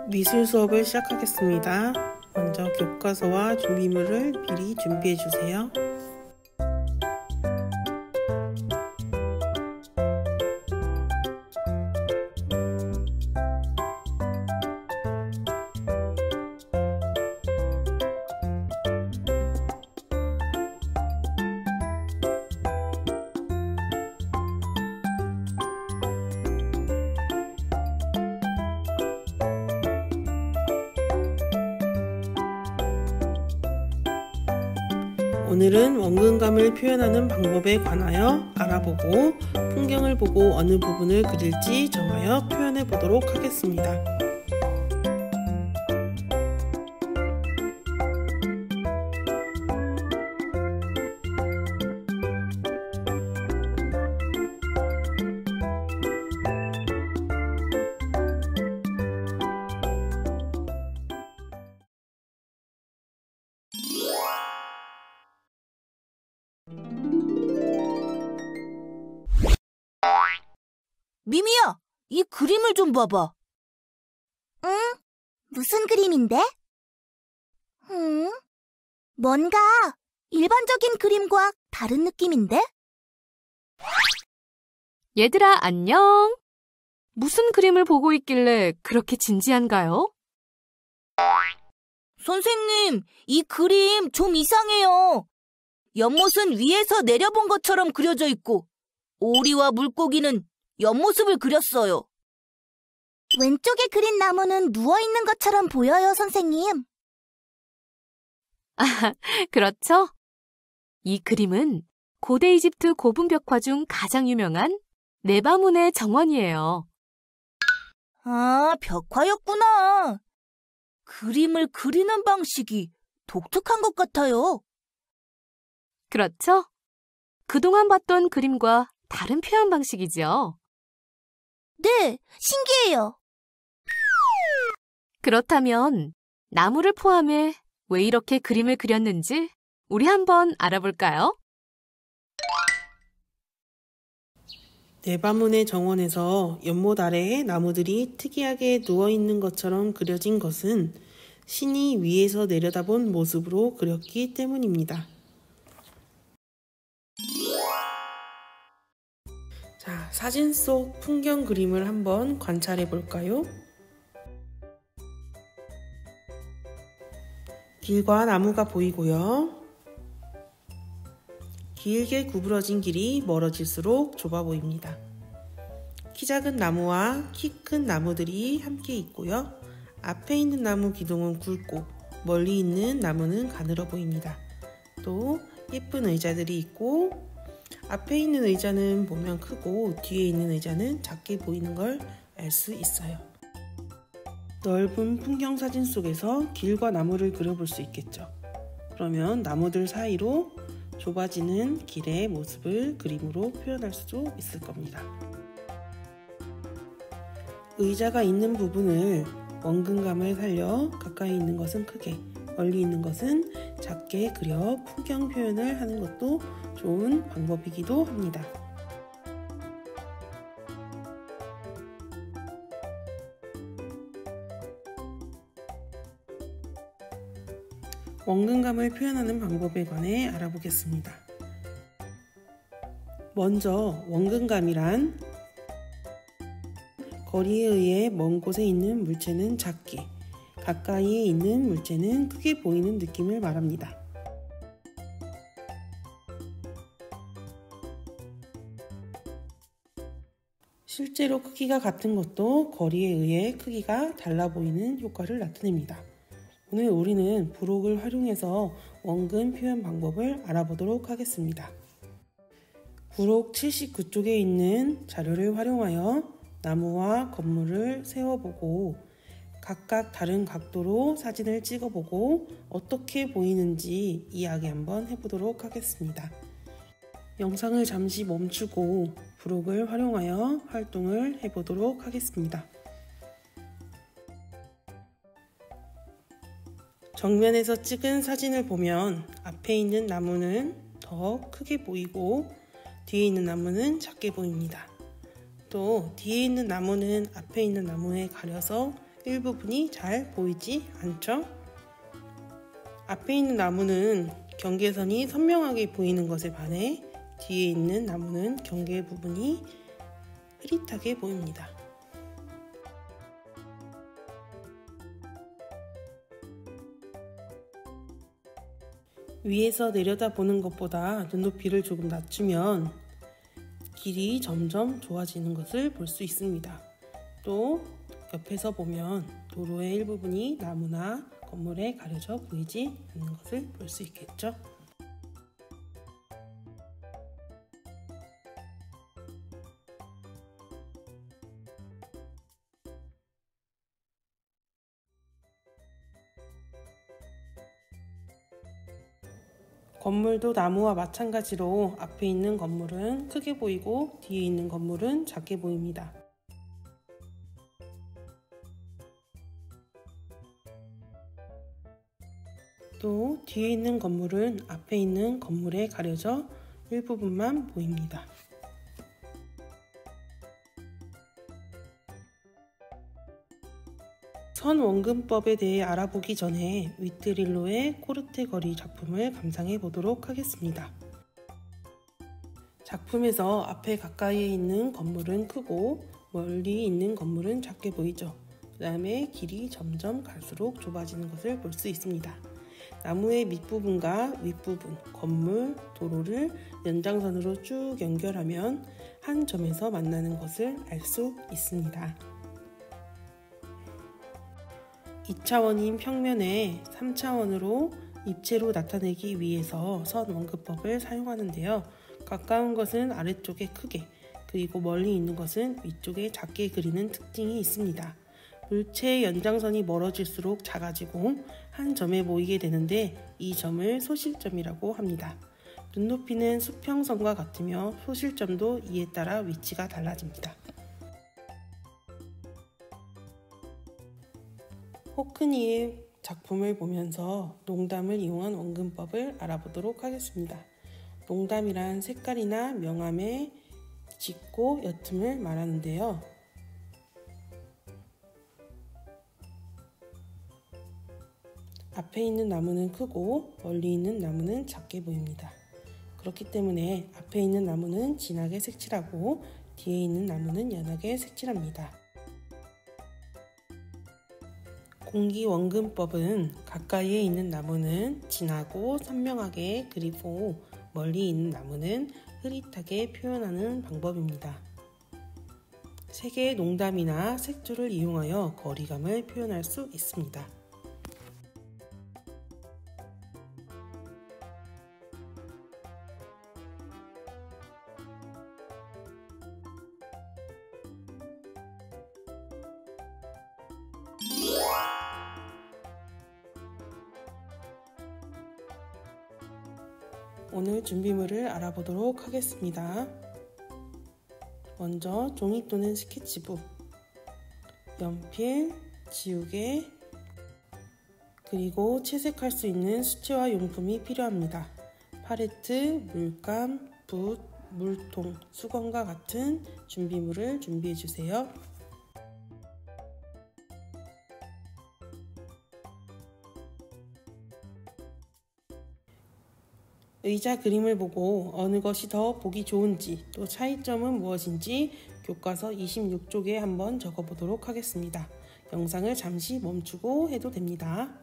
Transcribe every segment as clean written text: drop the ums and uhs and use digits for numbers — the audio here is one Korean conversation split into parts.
미술 수업을 시작하겠습니다. 먼저 교과서와 준비물을 미리 준비해 주세요. 오늘은 원근감을 표현하는 방법에 관하여 알아보고 풍경을 보고 어느 부분을 그릴지 정하여 표현해 보도록 하겠습니다. 미미야, 이 그림을 좀 봐봐. 응? 무슨 그림인데? 뭔가 일반적인 그림과 다른 느낌인데? 얘들아, 안녕. 무슨 그림을 보고 있길래 그렇게 진지한가요? 선생님, 이 그림 좀 이상해요. 연못은 위에서 내려본 것처럼 그려져 있고 오리와 물고기는 옆모습을 그렸어요. 왼쪽에 그린 나무는 누워있는 것처럼 보여요, 선생님. 아, 그렇죠? 이 그림은 고대 이집트 고분벽화 중 가장 유명한 네바문의 정원이에요. 아, 벽화였구나. 그림을 그리는 방식이 독특한 것 같아요. 그렇죠? 그동안 봤던 그림과 다른 표현 방식이죠. 네, 신기해요. 그렇다면 나무를 포함해 왜 이렇게 그림을 그렸는지 우리 한번 알아볼까요? 네바문의 정원에서 연못 아래에 나무들이 특이하게 누워있는 것처럼 그려진 것은 신이 위에서 내려다본 모습으로 그렸기 때문입니다. 자, 사진 속 풍경 그림을 한번 관찰해 볼까요? 길과 나무가 보이고요. 길게 구부러진 길이 멀어질수록 좁아 보입니다. 키 작은 나무와 키 큰 나무들이 함께 있고요. 앞에 있는 나무 기둥은 굵고 멀리 있는 나무는 가늘어 보입니다. 또 예쁜 의자들이 있고 앞에 있는 의자는 보면 크고 뒤에 있는 의자는 작게 보이는 걸 알 수 있어요. 넓은 풍경 사진 속에서 길과 나무를 그려볼 수 있겠죠. 그러면 나무들 사이로 좁아지는 길의 모습을 그림으로 표현할 수도 있을 겁니다. 의자가 있는 부분을 원근감을 살려 가까이 있는 것은 크게, 멀리 있는 것은 작게 그려 풍경 표현을 하는 것도 좋은 방법이기도 합니다. 원근감을 표현하는 방법에 관해 알아보겠습니다. 먼저 원근감이란 거리에 의해 먼 곳에 있는 물체는 작게, 가까이에 있는 물체는 크게 보이는 느낌을 말합니다. 실제로 크기가 같은 것도 거리에 의해 크기가 달라 보이는 효과를 나타냅니다. 오늘 우리는 부록을 활용해서 원근 표현 방법을 알아보도록 하겠습니다. 부록 79쪽에 있는 자료를 활용하여 나무와 건물을 세워보고 각각 다른 각도로 사진을 찍어보고 어떻게 보이는지 이야기 한번 해보도록 하겠습니다. 영상을 잠시 멈추고 부록을 활용하여 활동을 해보도록 하겠습니다. 정면에서 찍은 사진을 보면 앞에 있는 나무는 더 크게 보이고 뒤에 있는 나무는 작게 보입니다. 또 뒤에 있는 나무는 앞에 있는 나무에 가려서 일부분이 잘 보이지 않죠? 앞에 있는 나무는 경계선이 선명하게 보이는 것에 반해 뒤에 있는 나무는 경계 부분이 흐릿하게 보입니다. 위에서 내려다보는 것보다 눈높이를 조금 낮추면 길이 점점 좋아지는 것을 볼 수 있습니다. 또 옆에서 보면 도로의 일부분이 나무나 건물에 가려져 보이지 않는 것을 볼 수 있겠죠? 건물도 나무와 마찬가지로 앞에 있는 건물은 크게 보이고 뒤에 있는 건물은 작게 보입니다. 또 뒤에 있는 건물은 앞에 있는 건물에 가려져 일부분만 보입니다. 선원근법에 대해 알아보기 전에 위트릴로의 코르테 거리 작품을 감상해 보도록 하겠습니다. 작품에서 앞에 가까이에 있는 건물은 크고 멀리 있는 건물은 작게 보이죠. 그 다음에 길이 점점 갈수록 좁아지는 것을 볼 수 있습니다. 나무의 밑부분과 윗부분, 건물, 도로를 연장선으로 쭉 연결하면 한 점에서 만나는 것을 알 수 있습니다. 2차원인 평면에 3차원으로 입체로 나타내기 위해서 선원근법을 사용하는데요. 가까운 것은 아래쪽에 크게, 그리고 멀리 있는 것은 위쪽에 작게 그리는 특징이 있습니다. 물체의 연장선이 멀어질수록 작아지고 한 점에 모이게 되는데 이 점을 소실점이라고 합니다. 눈높이는 수평선과 같으며 소실점도 이에 따라 위치가 달라집니다. 호크니의 작품을 보면서 농담을 이용한 원근법을 알아보도록 하겠습니다. 농담이란 색깔이나 명암의 짙고 옅음을 말하는데요. 앞에 있는 나무는 크고 멀리 있는 나무는 작게 보입니다. 그렇기 때문에 앞에 있는 나무는 진하게 색칠하고 뒤에 있는 나무는 연하게 색칠합니다. 공기원근법은 가까이에 있는 나무는 진하고 선명하게 그리고 멀리 있는 나무는 흐릿하게 표현하는 방법입니다. 색의 농담이나 색조를 이용하여 거리감을 표현할 수 있습니다. 오늘 준비물을 알아보도록 하겠습니다. 먼저 종이 또는 스케치북, 연필, 지우개, 그리고 채색할 수 있는 수채화 용품이 필요합니다. 팔레트, 물감, 붓, 물통, 수건과 같은 준비물을 준비해 주세요. 의자 그림을 보고 어느 것이 더 보기 좋은지 또 차이점은 무엇인지 교과서 26쪽에 한번 적어보도록 하겠습니다. 영상을 잠시 멈추고 해도 됩니다.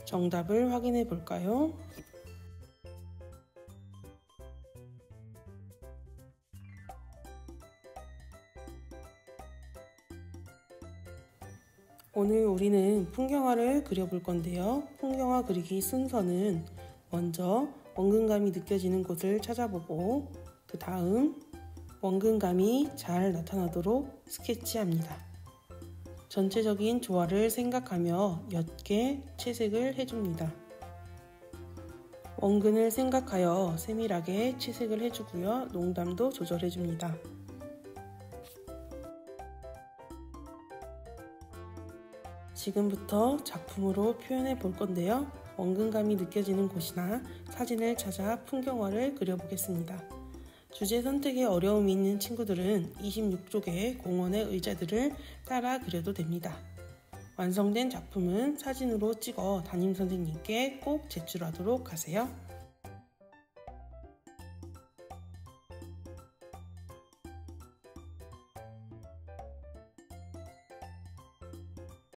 정답을 확인해 볼까요? 오늘 우리는 풍경화를 그려볼 건데요. 풍경화 그리기 순서는 먼저 원근감이 느껴지는 곳을 찾아보고 그 다음 원근감이 잘 나타나도록 스케치합니다. 전체적인 조화를 생각하며 옅게 채색을 해줍니다. 원근을 생각하여 세밀하게 채색을 해주고요. 농담도 조절해줍니다. 지금부터 작품으로 표현해 볼 건데요. 원근감이 느껴지는 곳이나 사진을 찾아 풍경화를 그려보겠습니다. 주제 선택에 어려움이 있는 친구들은 26쪽의 공원의 의자들을 따라 그려도 됩니다. 완성된 작품은 사진으로 찍어 담임선생님께 꼭 제출하도록 하세요.